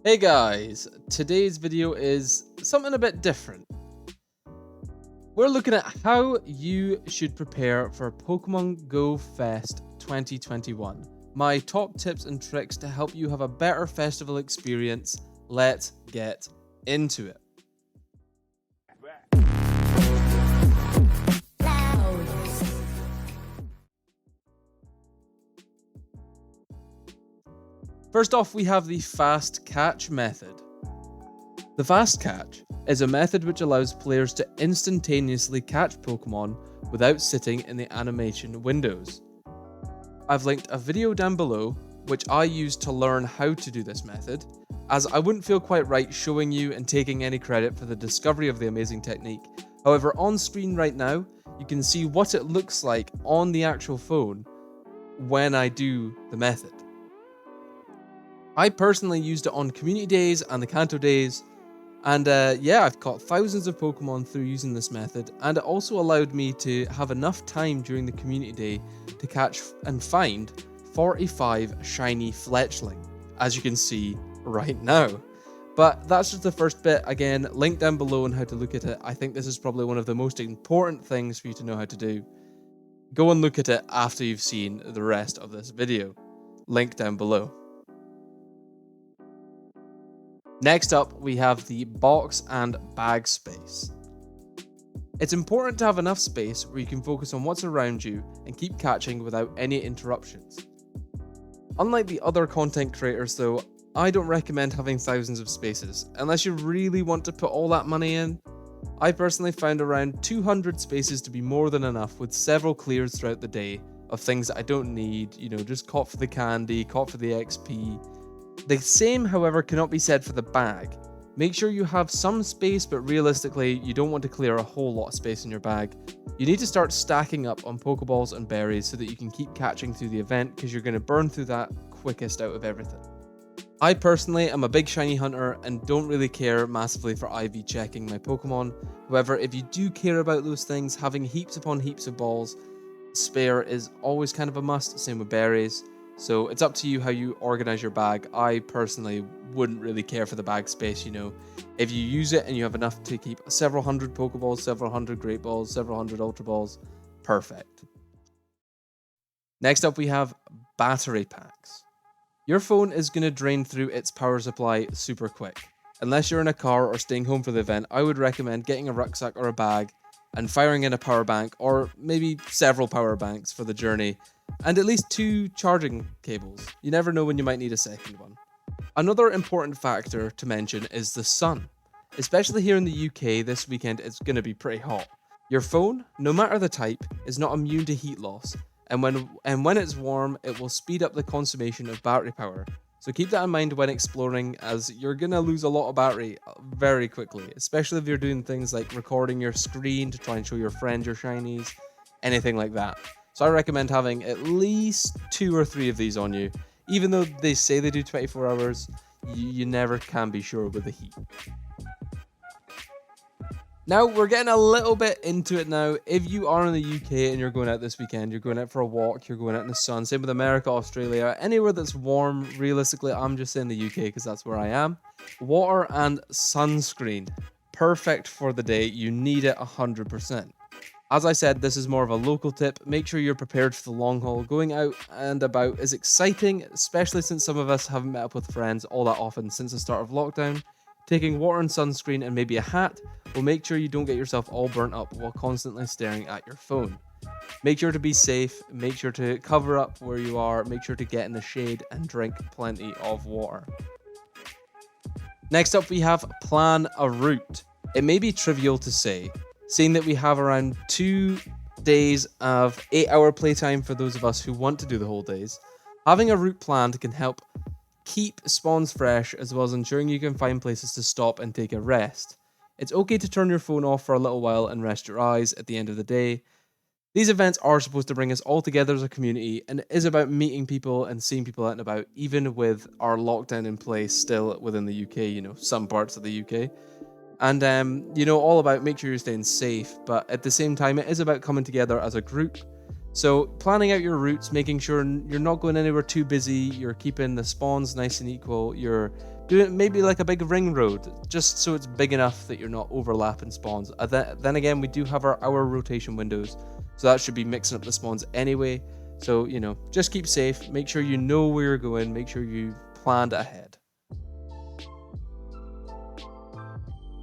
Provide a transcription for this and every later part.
Hey guys, today's video is something a bit different. We're looking at how you should prepare for Pokemon Go Fest 2021. My top tips and tricks to help you have a better festival experience. Let's get into it. First off, we have the fast catch method. The fast catch is a method which allows players to instantaneously catch Pokemon without sitting in the animation windows. I've linked a video down below which I used to learn how to do this method, as I wouldn't feel quite right showing you and taking any credit for the discovery of the amazing technique. However, on screen right now, you can see what it looks like on the actual phone when I do the method. I personally used it on community days and the Kanto days, and yeah, I've caught thousands of Pokemon through using this method, and it also allowed me to have enough time during the community day to catch and find 45 shiny Fletchling, as you can see right now. But that's just the first bit. Again, link down below on how to look at it. I think this is probably one of the most important things for you to know how to do. Go and look at it after you've seen the rest of this video. Link down below. Next up, we have the box and bag space. It's important to have enough space where you can focus on what's around you and keep catching without any interruptions. Unlike the other content creators though, I don't recommend having thousands of spaces, unless you really want to put all that money in. I personally found around 200 spaces to be more than enough, with several clears throughout the day of things that I don't need, just caught for the candy, caught for the XP. The same, however, cannot be said for the bag. Make sure you have some space, but realistically, you don't want to clear a whole lot of space in your bag. You need to start stacking up on Pokeballs and berries so that you can keep catching through the event, because you're going to burn through that quickest out of everything. I personally am a big shiny hunter and don't really care massively for IV checking my Pokemon. However, if you do care about those things, having heaps upon heaps of balls spare is always kind of a must, same with berries. So it's up to you how you organize your bag. I personally wouldn't really care for the bag space, If you use it and you have enough to keep several hundred Pokeballs, several hundred Great Balls, several hundred Ultra Balls, perfect. Next up, we have battery packs. Your phone is going to drain through its power supply super quick. Unless you're in a car or staying home for the event, I would recommend getting a rucksack or a bag and firing in a power bank, or maybe several power banks for the journey, and at least 2 charging cables. You never know when you might need a second one. Another important factor to mention is the sun. Especially here in the UK this weekend, it's going to be pretty hot. Your phone, no matter the type, is not immune to heat loss, and when it's warm, it will speed up the consumption of battery power. So keep that in mind when exploring, as you're going to lose a lot of battery very quickly, especially if you're doing things like recording your screen to try and show your friends your shinies, anything like that. So I recommend having at least 2 or 3 of these on you. Even though they say they do 24 hours, you never can be sure with the heat. Now, we're getting a little bit into it now. If you are in the UK and you're going out this weekend, you're going out for a walk, you're going out in the sun, same with America, Australia, anywhere that's warm, realistically, I'm just saying the UK because that's where I am. Water and sunscreen. Perfect for the day. You need it 100%. As I said, this is more of a local tip. Make sure you're prepared for the long haul. Going out and about is exciting, especially since some of us haven't met up with friends all that often since the start of lockdown. Taking water and sunscreen and maybe a hat will make sure you don't get yourself all burnt up while constantly staring at your phone. Make sure to be safe, make sure to cover up where you are, make sure to get in the shade and drink plenty of water. Next up, we have plan a route. It may be trivial to say, seeing that we have around 2 days of 8-hour playtime for those of us who want to do the whole days. Having a route planned can help keep spawns fresh, as well as ensuring you can find places to stop and take a rest. It's okay to turn your phone off for a little while and rest your eyes at the end of the day. These events are supposed to bring us all together as a community, and it is about meeting people and seeing people out and about, even with our lockdown in place still within the UK, some parts of the UK. And, all about make sure you're staying safe, but at the same time, it is about coming together as a group. So planning out your routes, making sure you're not going anywhere too busy, you're keeping the spawns nice and equal, you're doing maybe like a big ring road, just so it's big enough that you're not overlapping spawns. Then again, we do have our hour rotation windows, so that should be mixing up the spawns anyway. So, you know, just keep safe, make sure you know where you're going, make sure you planned ahead.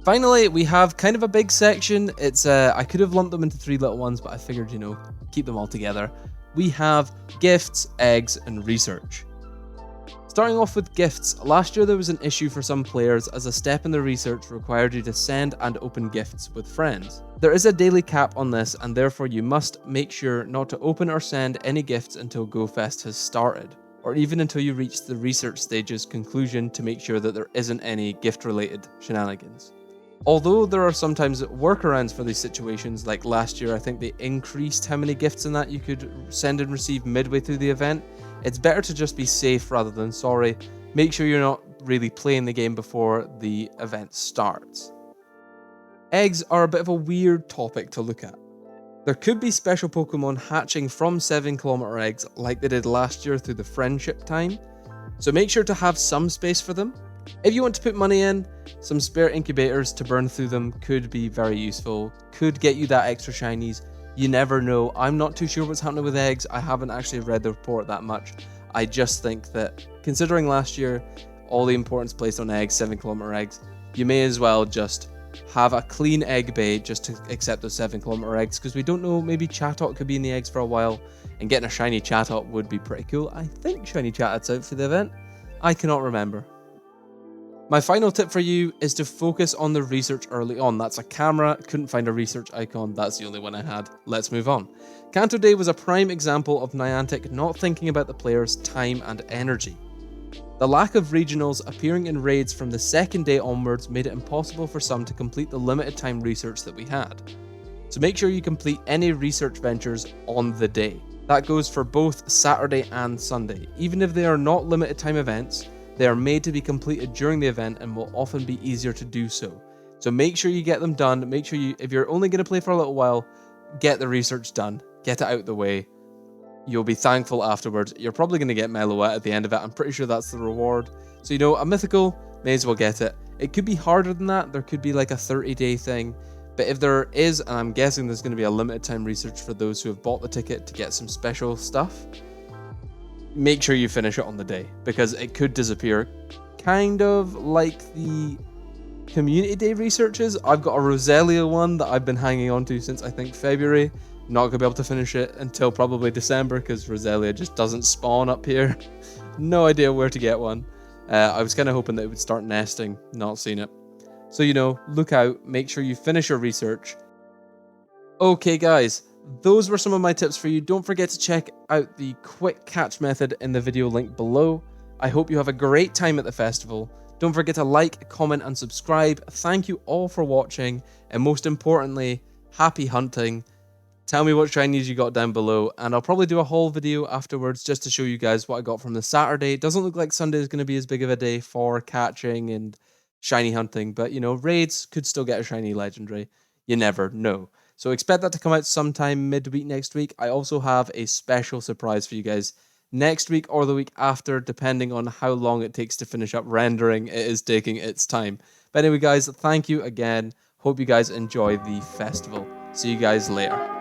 Finally, we have kind of a big section. It's I could have lumped them into 3 little ones, but I figured, you know, keep them all together. We have gifts, eggs, and research. Starting off with gifts, last year there was an issue for some players as a step in the research required you to send and open gifts with friends. There is a daily cap on this, and therefore you must make sure not to open or send any gifts until GoFest has started, or even until you reach the research stage's conclusion to make sure that there isn't any gift-related shenanigans. Although there are sometimes workarounds for these situations, like last year I think they increased how many gifts in that you could send and receive midway through the event, it's better to just be safe rather than sorry. Make sure you're not really playing the game before the event starts. Eggs are a bit of a weird topic to look at. There could be special Pokemon hatching from 7km eggs like they did last year through the friendship time, so make sure to have some space for them. If you want to put money in, some spare incubators to burn through them could be very useful, could get you that extra shinies. You never know. I'm not too sure what's happening with eggs. I haven't actually read the report that much. I just think that considering last year, all the importance placed on eggs, 7km eggs, you may as well just have a clean egg bay just to accept those 7km eggs, because we don't know, maybe Chatot could be in the eggs for a while, and getting a shiny Chatot would be pretty cool. I think shiny Chatot's out for the event. I cannot remember. My final tip for you is to focus on the research early on. That's a camera, couldn't find a research icon, that's the only one I had. Let's move on. Kanto Day was a prime example of Niantic not thinking about the players' time and energy. The lack of regionals appearing in raids from the second day onwards made it impossible for some to complete the limited time research that we had. So make sure you complete any research ventures on the day. That goes for both Saturday and Sunday. Even if they are not limited time events, they are made to be completed during the event and will often be easier to do so. So make sure you get them done. Make sure you, if you're only going to play for a little while, get the research done. Get it out the way. You'll be thankful afterwards. You're probably going to get Meloette at the end of it. I'm pretty sure that's the reward. So, you know, a mythical, may as well get it. It could be harder than that. There could be like a 30-day thing. But if there is, and I'm guessing there's going to be a limited time research for those who have bought the ticket to get some special stuff, make sure you finish it on the day, because it could disappear. Kind of like the community day researches. I've got a Roselia one that I've been hanging on to since I think February. Not going to be able to finish it until probably December because Roselia just doesn't spawn up here. No idea where to get one. I was kind of hoping that it would start nesting, not seen it. So, you know, look out, make sure you finish your research. Okay guys, those were some of my tips for you. Don't forget to check out the quick catch method in the video link below. I hope you have a great time at the festival. Don't forget to like, comment and subscribe. Thank you all for watching, and most importantly, happy hunting. Tell me what shinies you got down below, and I'll probably do a whole video afterwards just to show you guys what I got from the Saturday. It doesn't look like Sunday is going to be as big of a day for catching and shiny hunting, but you know, raids could still get a shiny legendary. You never know. So expect that to come out sometime midweek next week. I also have a special surprise for you guys next week or the week after, depending on how long it takes to finish up rendering. It is taking its time. But anyway guys, thank you again. Hope you guys enjoy the festival. See you guys later.